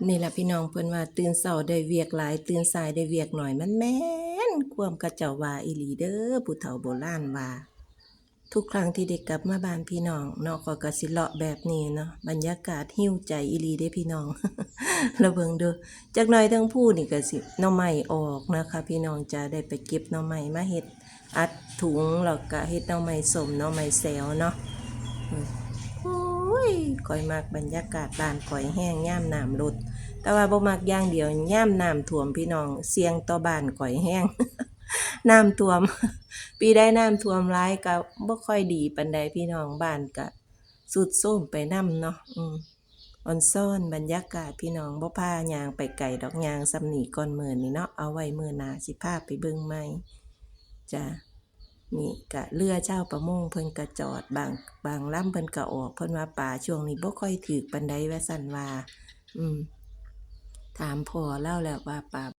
นี่ล่ะพี่น้องเพิ่นว่าตื่นเช้าได้เวียกหลายตื่นสายได้เวียกน้อยมันแม่นความเขาเจ้าว่าอีหลีเด้อผู้เฒ่าโบราณว่าทุกครั้งที่ได้กลับมาบ้านพี่น้องเนาะข้อยก็สิเลาะแบบนี้เนาะบรรยากาศฮี้วใจอีหลีเด้พี่น้องแล้วเบิ่งเด้อจักหน่อยทั้งผู้นี่ก็สิหน่อไม้ออกนะคะพี่น้องจะได้ไปเก็บหน่อไม้มาเฮ็ดอัดถุงแล้วก็เฮ็ดหน่อไม้ส้มหน่อไม้แซวเนาะโอ้ยข้อยมักบรรยากาศบ้านข้อยแห้งยามน้ำลด แต่ว่าบ่มักอย่างเดียวยามน้ำท่วมพี่น้องเสี่ยงต่อบ้านข้อยแรงน้ำท่วมปีใดน้ำท่วมหลายก็บ่ค่อยดีปานใดพี่น้องบ้านก็ทรุดโทรมไปนำเนาะออนซ่อนบรรยากาศพี่น้องบ่พาย่างไปไกลดอกย่างส่ำนี้ก่อนมื้อนี้เนาะเอาไว้มื้อหน้าสิพาไปเบิ่งใหม่จ้ะนี่ก็เรือเจ้าประมงเพิ่นก็จอดบางลำเพิ่นก็ออกเพิ่นว่าปลาช่วงนี้บ่ค่อยถูกปานใดว่าซั่นว่าอืม ถามพ่อเลาแล้วว่าปลา